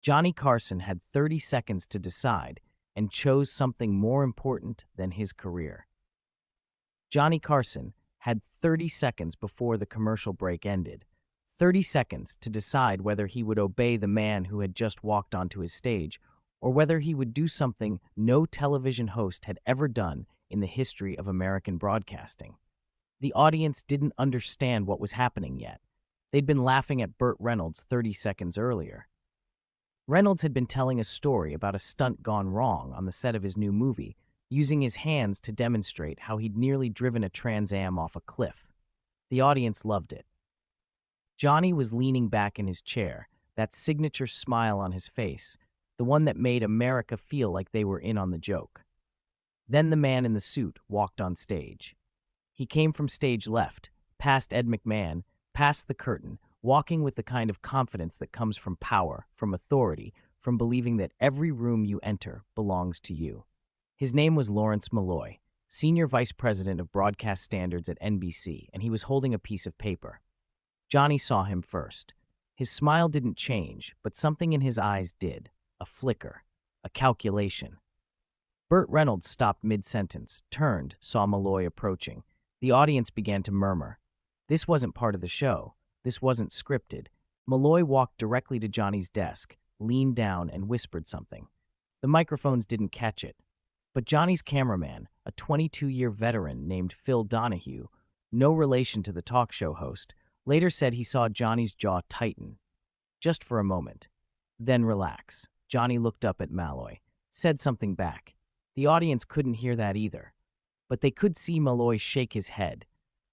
Johnny Carson had 30 seconds to decide and chose something more important than his career. Johnny Carson had 30 seconds before the commercial break ended. 30 seconds to decide whether he would obey the man who had just walked onto his stage, or whether he would do something no television host had ever done in the history of American broadcasting. The audience didn't understand what was happening yet. They'd been laughing at Burt Reynolds 30 seconds earlier. Reynolds had been telling a story about a stunt gone wrong on the set of his new movie, using his hands to demonstrate how he'd nearly driven a Trans Am off a cliff. The audience loved it. Johnny was leaning back in his chair, that signature smile on his face, the one that made America feel like they were in on the joke. Then the man in the suit walked on stage. He came from stage left, past Ed McMahon, past the curtain, walking with the kind of confidence that comes from power, from authority, from believing that every room you enter belongs to you. His name was Lawrence Malloy, Senior Vice President of Broadcast Standards at NBC, and he was holding a piece of paper. Johnny saw him first. His smile didn't change, but something in his eyes did. A flicker. A calculation. Burt Reynolds stopped mid-sentence, turned, saw Malloy approaching. The audience began to murmur. This wasn't part of the show. This wasn't scripted. Malloy walked directly to Johnny's desk, leaned down, and whispered something. The microphones didn't catch it. But Johnny's cameraman, a 22-year veteran named Phil Donahue, no relation to the talk show host, later said he saw Johnny's jaw tighten. Just for a moment. Then relax. Johnny looked up at Malloy, said something back. The audience couldn't hear that either. But they could see Malloy shake his head,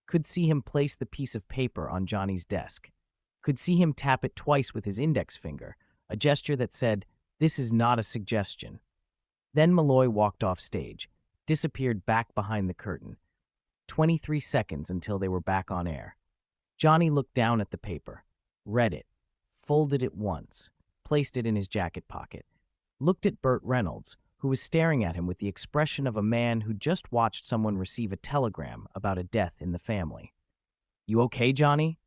could see him place the piece of paper on Johnny's desk, could see him tap it twice with his index finger, a gesture that said, "This is not a suggestion." Then Malloy walked off stage, disappeared back behind the curtain. 23 seconds until they were back on air. Johnny looked down at the paper, read it, folded it once, placed it in his jacket pocket, looked at Burt Reynolds, who was staring at him with the expression of a man who just watched someone receive a telegram about a death in the family. "You okay, Johnny?"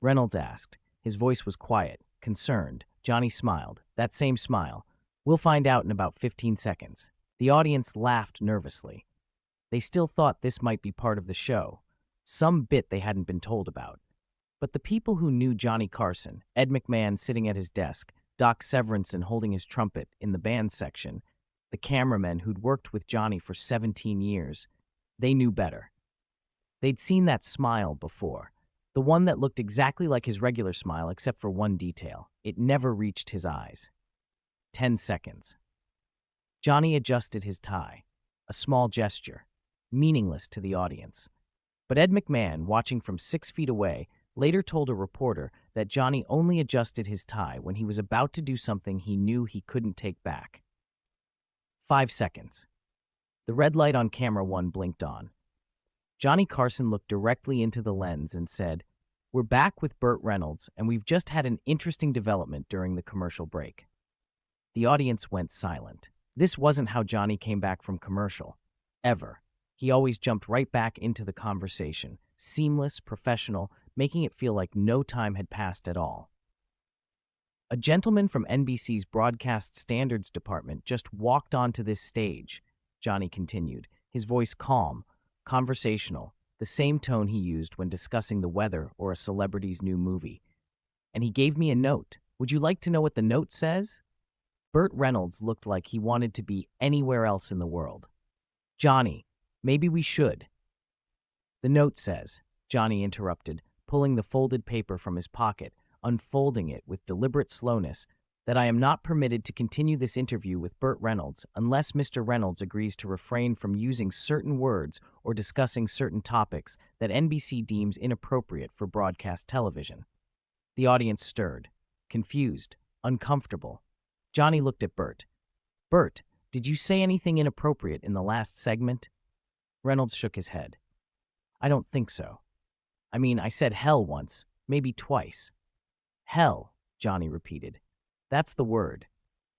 Reynolds asked. His voice was quiet, concerned. Johnny smiled, that same smile. "We'll find out in about 15 seconds. The audience laughed nervously. They still thought this might be part of the show, some bit they hadn't been told about. But the people who knew Johnny Carson, Ed McMahon sitting at his desk, Doc Severinsen holding his trumpet in the band section, the cameramen who'd worked with Johnny for 17 years, they knew better. They'd seen that smile before, the one that looked exactly like his regular smile except for one detail. It never reached his eyes. 10 seconds. Johnny adjusted his tie, a small gesture, meaningless to the audience. But Ed McMahon, watching from 6 feet away, later told a reporter that Johnny only adjusted his tie when he was about to do something he knew he couldn't take back. 5 seconds. The red light on camera 1 blinked on. Johnny Carson looked directly into the lens and said, "We're back with Burt Reynolds, and we've just had an interesting development during the commercial break." The audience went silent. This wasn't how Johnny came back from commercial. Ever. He always jumped right back into the conversation, seamless, professional, making it feel like no time had passed at all. "A gentleman from NBC's Broadcast Standards Department just walked onto this stage," Johnny continued, his voice calm, conversational, the same tone he used when discussing the weather or a celebrity's new movie. "And he gave me a note. Would you like to know what the note says?" Burt Reynolds looked like he wanted to be anywhere else in the world. "Johnny, maybe we should." "The note says," Johnny interrupted, pulling the folded paper from his pocket, unfolding it with deliberate slowness, "that I am not permitted to continue this interview with Burt Reynolds unless Mr. Reynolds agrees to refrain from using certain words or discussing certain topics that NBC deems inappropriate for broadcast television." The audience stirred, confused, uncomfortable. Johnny looked at Burt. "Burt, did you say anything inappropriate in the last segment?" Reynolds shook his head. "I don't think so. I mean, I said hell once, maybe twice." "Hell," Johnny repeated. "That's the word.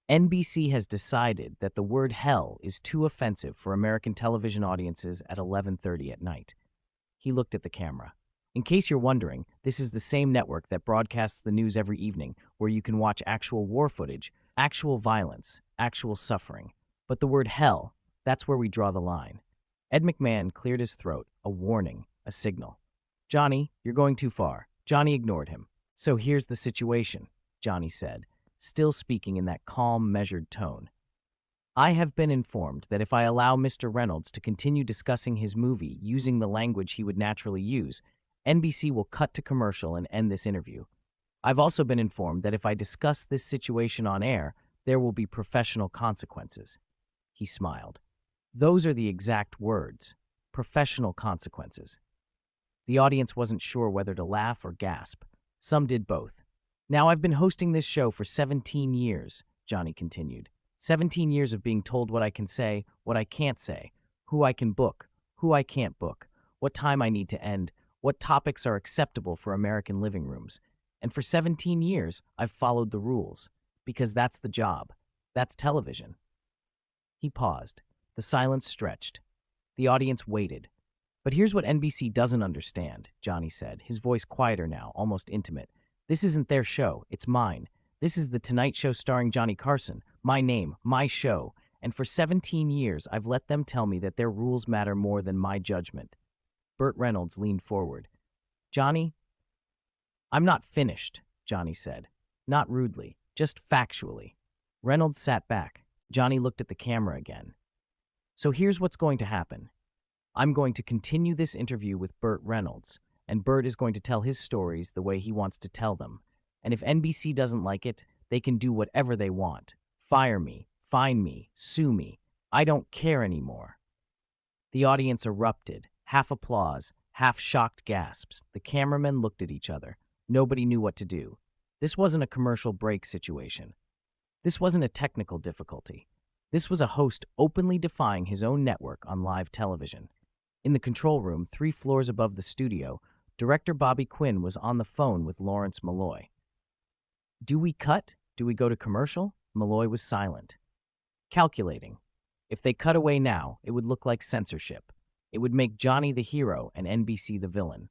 NBC has decided that the word hell is too offensive for American television audiences at 11:30 at night." He looked at the camera. In case you're wondering, this is the same network that broadcasts the news every evening, where you can watch actual war footage, actual violence, actual suffering. But the word hell, that's where we draw the line. Ed McMahon cleared his throat, a warning, a signal. Johnny, you're going too far. Johnny ignored him. So here's the situation, Johnny said, still speaking in that calm, measured tone. I have been informed that if I allow Mr. Reynolds to continue discussing his movie using the language he would naturally use, NBC will cut to commercial and end this interview. I've also been informed that if I discuss this situation on air, there will be professional consequences. He smiled. Those are the exact words, professional consequences. The audience wasn't sure whether to laugh or gasp. Some did both. Now, I've been hosting this show for 17 years, Johnny continued. 17 years of being told what I can say, what I can't say, who I can book, who I can't book, what time I need to end, what topics are acceptable for American living rooms. And for 17 years, I've followed the rules, because that's the job. That's television. He paused. The silence stretched. The audience waited. But here's what NBC doesn't understand, Johnny said, his voice quieter now, almost intimate. This isn't their show, it's mine. This is The Tonight Show starring Johnny Carson, my name, my show, and for 17 years I've let them tell me that their rules matter more than my judgment. Burt Reynolds leaned forward. Johnny? I'm not finished, Johnny said. Not rudely, just factually. Reynolds sat back. Johnny looked at the camera again. So here's what's going to happen. I'm going to continue this interview with Burt Reynolds, and Burt is going to tell his stories the way he wants to tell them. And if NBC doesn't like it, they can do whatever they want. Fire me, fine me, sue me. I don't care anymore. The audience erupted, half applause, half shocked gasps. The cameramen looked at each other. Nobody knew what to do. This wasn't a commercial break situation. This wasn't a technical difficulty. This was a host openly defying his own network on live television. In the control room, 3 floors above the studio, director Bobby Quinn was on the phone with Lawrence Malloy. Do we cut? Do we go to commercial? Malloy was silent. Calculating. If they cut away now, it would look like censorship. It would make Johnny the hero and NBC the villain.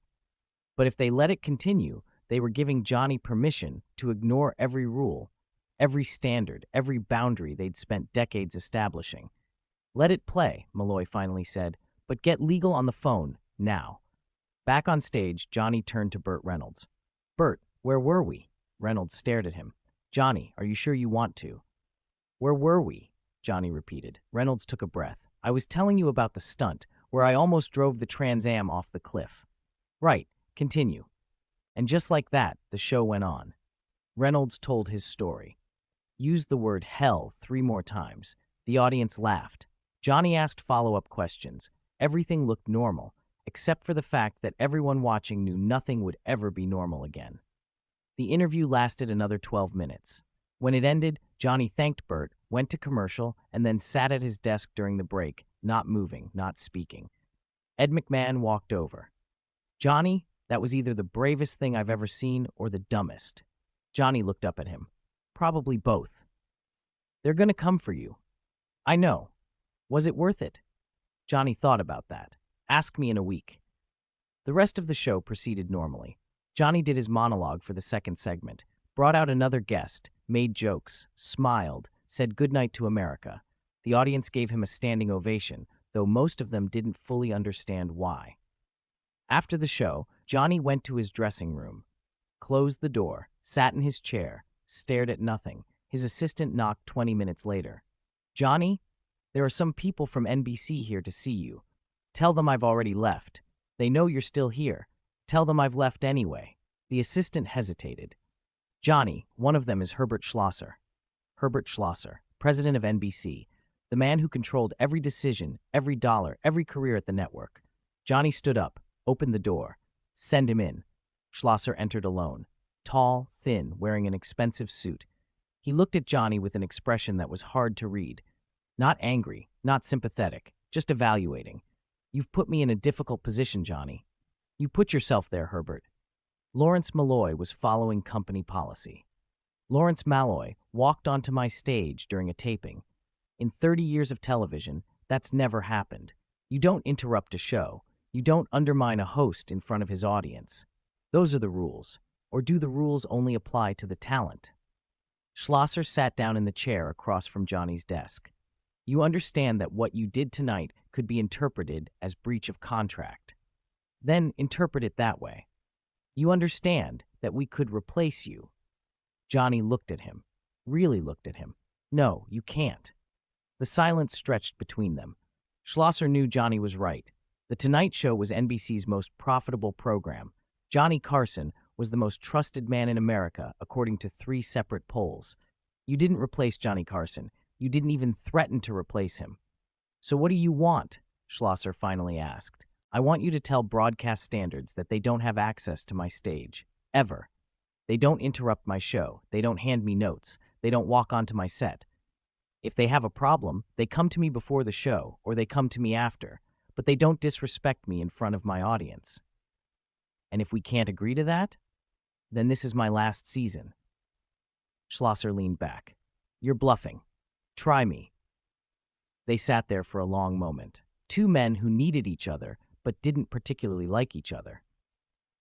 But if they let it continue, they were giving Johnny permission to ignore every rule, every standard, every boundary they'd spent decades establishing. Let it play, Malloy finally said, but get legal on the phone, now. Back on stage, Johnny turned to Burt Reynolds. Burt, where were we? Reynolds stared at him. Johnny, are you sure you want to? Where were we? Johnny repeated. Reynolds took a breath. I was telling you about the stunt, where I almost drove the Trans Am off the cliff. Right, continue. And just like that, the show went on. Reynolds told his story. Used the word hell 3 more times. The audience laughed. Johnny asked follow-up questions. Everything looked normal, except for the fact that everyone watching knew nothing would ever be normal again. The interview lasted another 12 minutes. When it ended, Johnny thanked Burt, went to commercial, and then sat at his desk during the break, not moving, not speaking. Ed McMahon walked over. Johnny, that was either the bravest thing I've ever seen or the dumbest. Johnny looked up at him. Probably both. They're gonna come for you. I know. Was it worth it? Johnny thought about that. Ask me in a week. The rest of the show proceeded normally. Johnny did his monologue for the second segment, brought out another guest, made jokes, smiled, said goodnight to America. The audience gave him a standing ovation, though most of them didn't fully understand why. After the show, Johnny went to his dressing room, closed the door, sat in his chair, stared at nothing. His assistant knocked 20 minutes later. Johnny, there are some people from NBC here to see you. Tell them I've already left. They know you're still here. Tell them I've left anyway. The assistant hesitated. Johnny, one of them is Herbert Schlosser. Herbert Schlosser, president of NBC, the man who controlled every decision, every dollar, every career at the network. Johnny stood up, opened the door. Send him in. Schlosser entered alone. Tall, thin, wearing an expensive suit. He looked at Johnny with an expression that was hard to read. Not angry, not sympathetic, just evaluating. You've put me in a difficult position, Johnny. You put yourself there, Herbert. Lawrence Malloy was following company policy. Lawrence Malloy walked onto my stage during a taping. In 30 years of television, that's never happened. You don't interrupt a show. You don't undermine a host in front of his audience. Those are the rules. Or do the rules only apply to the talent? Schlosser sat down in the chair across from Johnny's desk. You understand that what you did tonight could be interpreted as breach of contract. Then interpret it that way. You understand that we could replace you. Johnny looked at him. Really looked at him. No, you can't. The silence stretched between them. Schlosser knew Johnny was right. The Tonight Show was NBC's most profitable program. Johnny Carson was the most trusted man in America, according to 3 separate polls. You didn't replace Johnny Carson. You didn't even threaten to replace him. So what do you want? Schlosser finally asked. I want you to tell broadcast standards that they don't have access to my stage. Ever. They don't interrupt my show. They don't hand me notes. They don't walk onto my set. If they have a problem, they come to me before the show, or they come to me after, but they don't disrespect me in front of my audience. And if we can't agree to that, then this is my last season. Schlosser leaned back. You're bluffing. Try me. They sat there for a long moment. 2 men who needed each other, but didn't particularly like each other.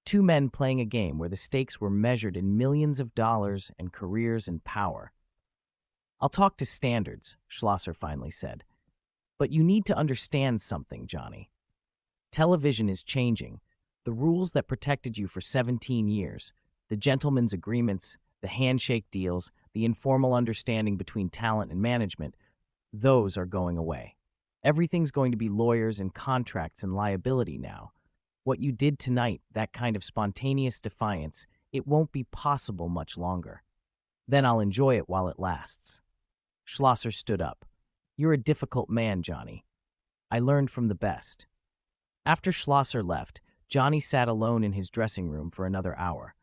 2 men playing a game where the stakes were measured in millions of dollars and careers and power. I'll talk to standards, Schlosser finally said. But you need to understand something, Johnny. Television is changing. The rules that protected you for 17 years, the gentlemen's agreements, the handshake deals, the informal understanding between talent and management, those are going away. Everything's going to be lawyers and contracts and liability now. What you did tonight, that kind of spontaneous defiance, it won't be possible much longer. Then I'll enjoy it while it lasts. Schlosser stood up. You're a difficult man, Johnny. I learned from the best. After Schlosser left, Johnny sat alone in his dressing room for another hour.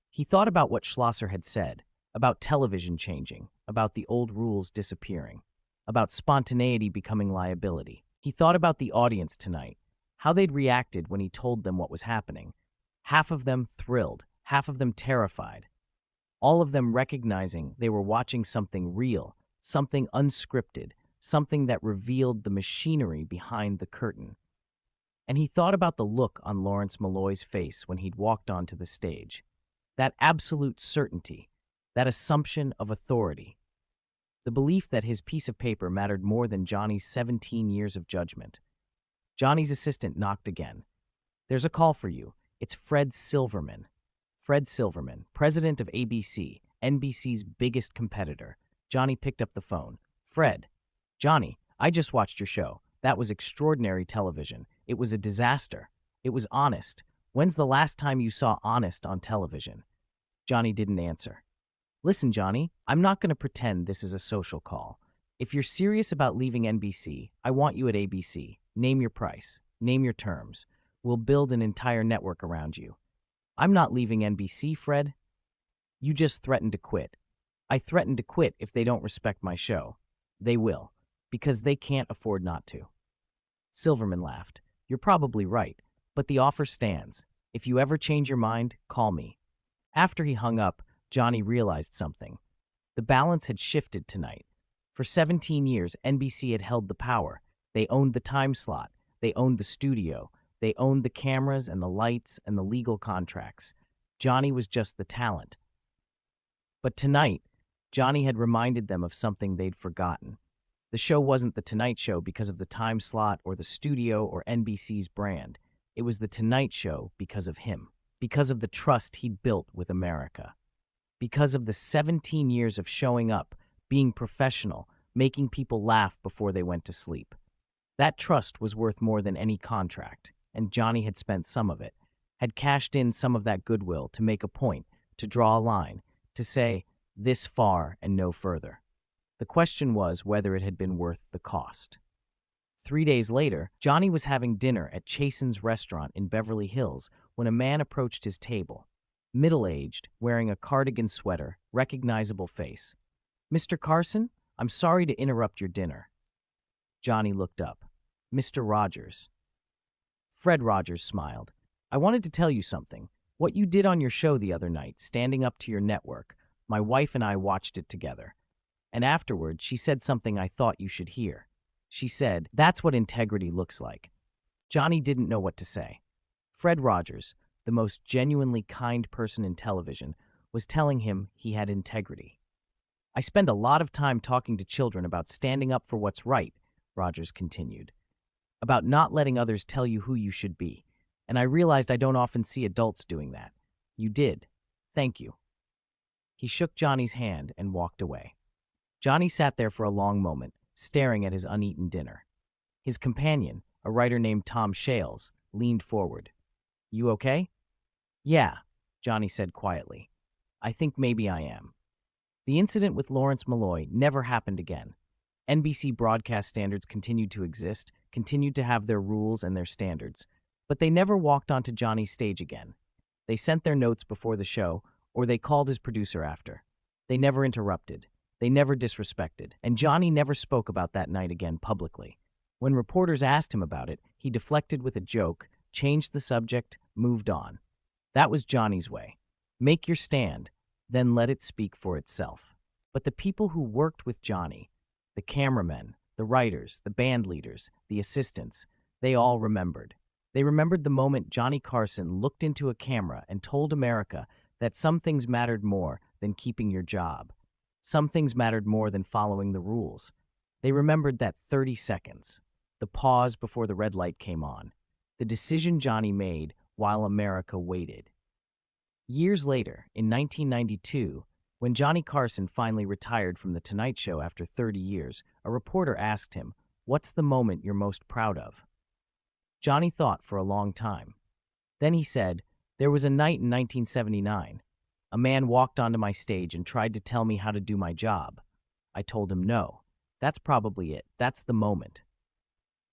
He thought about what Schlosser had said, about television changing, about the old rules disappearing, about spontaneity becoming liability. He thought about the audience tonight, how they'd reacted when he told them what was happening. Half of them thrilled, half of them terrified. All of them recognizing they were watching something real, something unscripted, something that revealed the machinery behind the curtain. And he thought about the look on Lawrence Malloy's face when he'd walked onto the stage. That absolute certainty, that assumption of authority. The belief that his piece of paper mattered more than Johnny's 17 years of judgment. Johnny's assistant knocked again. There's a call for you. It's Fred Silverman. Fred Silverman, president of ABC, NBC's biggest competitor. Johnny picked up the phone. Fred. Johnny, I just watched your show. That was extraordinary television. It was a disaster. It was honest. When's the last time you saw honest on television? Johnny didn't answer. Listen, Johnny, I'm not going to pretend this is a social call. If you're serious about leaving NBC, I want you at ABC. Name your price. Name your terms. We'll build an entire network around you. I'm not leaving NBC, Fred. You just threatened to quit. I threatened to quit if they don't respect my show. They will, because they can't afford not to. Silverman laughed. You're probably right, but the offer stands. If you ever change your mind, call me. After he hung up, Johnny realized something. The balance had shifted tonight. For 17 years, NBC had held the power. They owned the time slot. They owned the studio. They owned the cameras and the lights and the legal contracts. Johnny was just the talent. But tonight, Johnny had reminded them of something they'd forgotten. The show wasn't The Tonight Show because of the time slot or the studio or NBC's brand. It was The Tonight Show because of him, because of the trust he'd built with America, because of the 17 years of showing up, being professional, making people laugh before they went to sleep. That trust was worth more than any contract, and Johnny had spent some of it, had cashed in some of that goodwill to make a point, to draw a line, to say, this far and no further. The question was whether it had been worth the cost. 3 days later, Johnny was having dinner at Chasen's restaurant in Beverly Hills when a man approached his table. Middle-aged, wearing a cardigan sweater, recognizable face. Mr. Carson, I'm sorry to interrupt your dinner. Johnny looked up. Mr. Rogers. Fred Rogers smiled. I wanted to tell you something. What you did on your show the other night, standing up to your network, my wife and I watched it together. And afterward, she said something I thought you should hear. She said, that's what integrity looks like. Johnny didn't know what to say. Fred Rogers, the most genuinely kind person in television, was telling him he had integrity. "I spend a lot of time talking to children about standing up for what's right," Rogers continued, "about not letting others tell you who you should be. And I realized I don't often see adults doing that. You did. Thank you." He shook Johnny's hand and walked away. Johnny sat there for a long moment, staring at his uneaten dinner. His companion, a writer named Tom Shales, leaned forward. "You okay?" "Yeah," Johnny said quietly. "I think maybe I am." The incident with Lawrence Malloy never happened again. NBC broadcast standards continued to exist, continued to have their rules and their standards, but they never walked onto Johnny's stage again. They sent their notes before the show, or they called his producer after. They never interrupted. They never disrespected, and Johnny never spoke about that night again publicly. When reporters asked him about it, he deflected with a joke, changed the subject, moved on. That was Johnny's way. Make your stand, then let it speak for itself. But the people who worked with Johnny, the cameramen, the writers, the band leaders, the assistants, they all remembered. They remembered the moment Johnny Carson looked into a camera and told America that some things mattered more than keeping your job. Some things mattered more than following the rules. They remembered that 30 seconds, the pause before the red light came on, the decision Johnny made while America waited. Years later, in 1992, when Johnny Carson finally retired from The Tonight Show after 30 years, a reporter asked him, "What's the moment you're most proud of?" Johnny thought for a long time. Then he said, "There was a night in 1979. A man walked onto my stage and tried to tell me how to do my job. I told him no. That's probably it. That's the moment."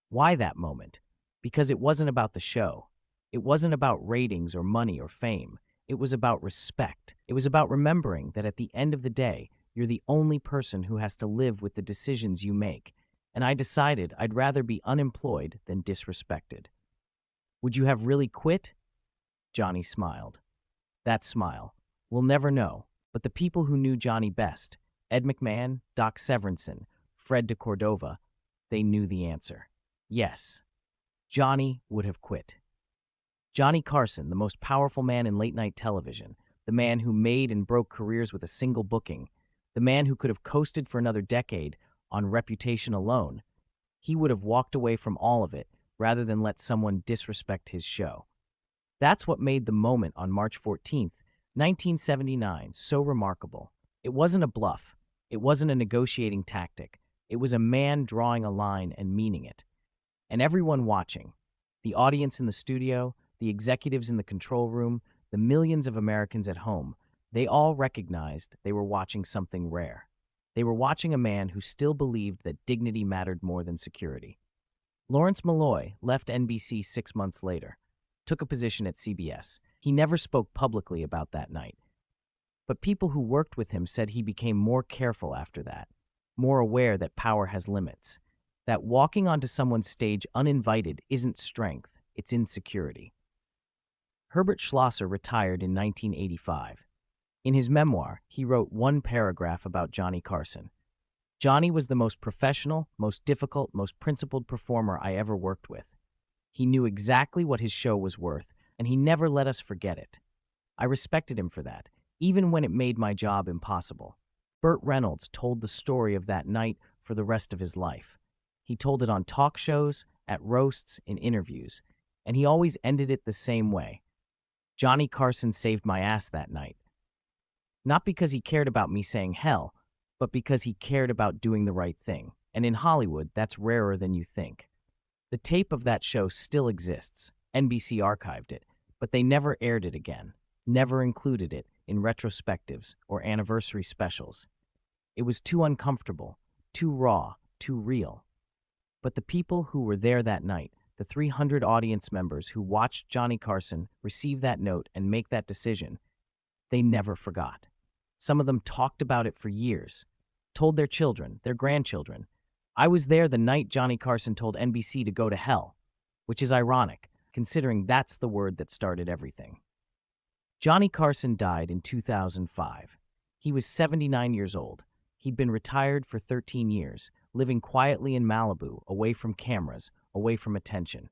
Why that moment? Because it wasn't about the show. It wasn't about ratings or money or fame. It was about respect. It was about remembering that at the end of the day, you're the only person who has to live with the decisions you make. And I decided I'd rather be unemployed than disrespected. "Would you have really quit?" Johnny smiled. That smile. We'll never know, but the people who knew Johnny best, Ed McMahon, Doc Severinsen, Fred de Cordova, they knew the answer. Yes, Johnny would have quit. Johnny Carson, the most powerful man in late-night television, the man who made and broke careers with a single booking, the man who could have coasted for another decade on reputation alone, he would have walked away from all of it rather than let someone disrespect his show. That's what made the moment on March 14th, 1979 so remarkable. It wasn't a bluff. It wasn't a negotiating tactic. It was a man drawing a line and meaning it. And everyone watching, the audience in the studio, the executives in the control room, the millions of Americans at home, they all recognized they were watching something rare. They were watching a man who still believed that dignity mattered more than security. Lawrence Malloy left NBC 6 months later, took a position at CBS. He never spoke publicly about that night. But people who worked with him said he became more careful after that, more aware that power has limits, that walking onto someone's stage uninvited isn't strength, it's insecurity. Herbert Schlosser retired in 1985. In his memoir, he wrote one paragraph about Johnny Carson. "Johnny was the most professional, most difficult, most principled performer I ever worked with. He knew exactly what his show was worth, and he never let us forget it. I respected him for that, even when it made my job impossible." Burt Reynolds told the story of that night for the rest of his life. He told it on talk shows, at roasts, in interviews, and he always ended it the same way. "Johnny Carson saved my ass that night. Not because he cared about me saying hell, but because he cared about doing the right thing. And in Hollywood, that's rarer than you think." The tape of that show still exists. NBC archived it, but they never aired it again, never included it in retrospectives or anniversary specials. It was too uncomfortable, too raw, too real. But the people who were there that night, the 300 audience members who watched Johnny Carson receive that note and make that decision, they never forgot. Some of them talked about it for years, told their children, their grandchildren. "I was there the night Johnny Carson told NBC to go to hell," which is ironic, considering that's the word that started everything. Johnny Carson died in 2005. He was 79 years old. He'd been retired for 13 years, living quietly in Malibu, away from cameras, away from attention.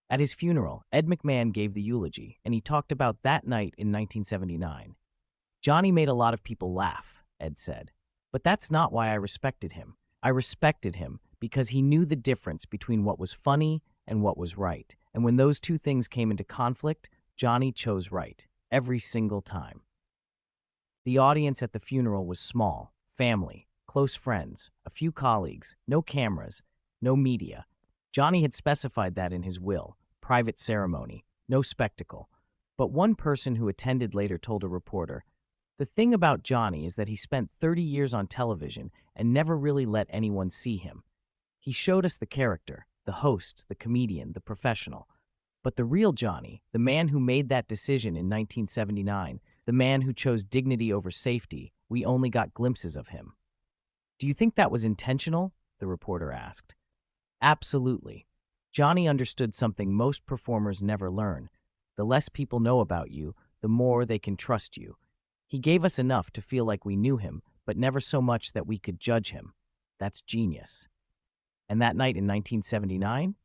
At his funeral, Ed McMahon gave the eulogy, and he talked about that night in 1979. Johnny made a lot of people laugh, Ed said. But that's not why I respected him. I respected him because he knew the difference between what was funny and what was right. And when those two things came into conflict, Johnny chose right, every single time. The audience at the funeral was small, family, close friends, a few colleagues, no cameras, no media. Johnny had specified that in his will, private ceremony, no spectacle. But one person who attended later told a reporter, "The thing about Johnny is that he spent 30 years on television and never really let anyone see him. He showed us the character, the host, the comedian, the professional. But the real Johnny, the man who made that decision in 1979, the man who chose dignity over safety, we only got glimpses of him." "Do you think that was intentional?" the reporter asked. Absolutely. Johnny understood something most performers never learn. The less people know about you, the more they can trust you. He gave us enough to feel like we knew him, but never so much that we could judge him. That's genius. And that night in 1979?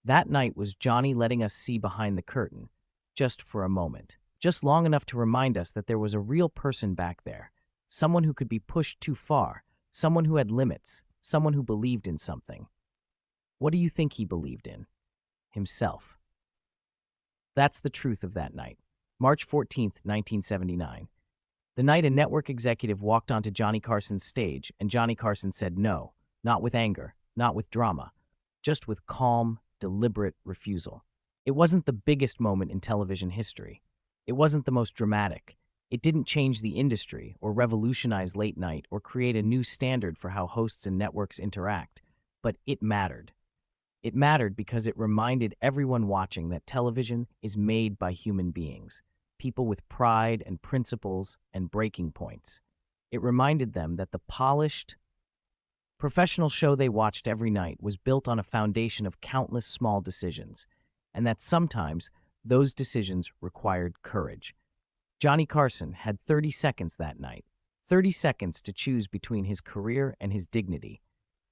That night was Johnny letting us see behind the curtain, just for a moment, just long enough to remind us that there was a real person back there, someone who could be pushed too far, someone who had limits, someone who believed in something. What do you think he believed in? Himself. That's the truth of that night. March 14th, 1979. The night a network executive walked onto Johnny Carson's stage, and Johnny Carson said no, not with anger, not with drama, just with calm, deliberate refusal. It wasn't the biggest moment in television history. It wasn't the most dramatic. It didn't change the industry or revolutionize late night or create a new standard for how hosts and networks interact, but it mattered. It mattered because it reminded everyone watching that television is made by human beings, people with pride and principles and breaking points. It reminded them that the polished, professional show they watched every night was built on a foundation of countless small decisions, and that sometimes those decisions required courage. Johnny Carson had 30 seconds that night, 30 seconds to choose between his career and his dignity,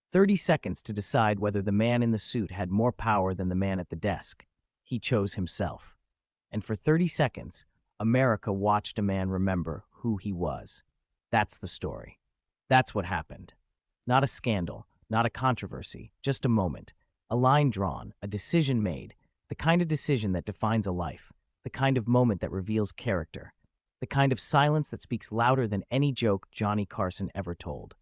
30 seconds to decide whether the man in the suit had more power than the man at the desk. He chose himself. And for 30 seconds, America watched a man remember who he was. That's the story. That's what happened. Not a scandal, not a controversy, just a moment, a line drawn, a decision made, the kind of decision that defines a life, the kind of moment that reveals character, the kind of silence that speaks louder than any joke Johnny Carson ever told.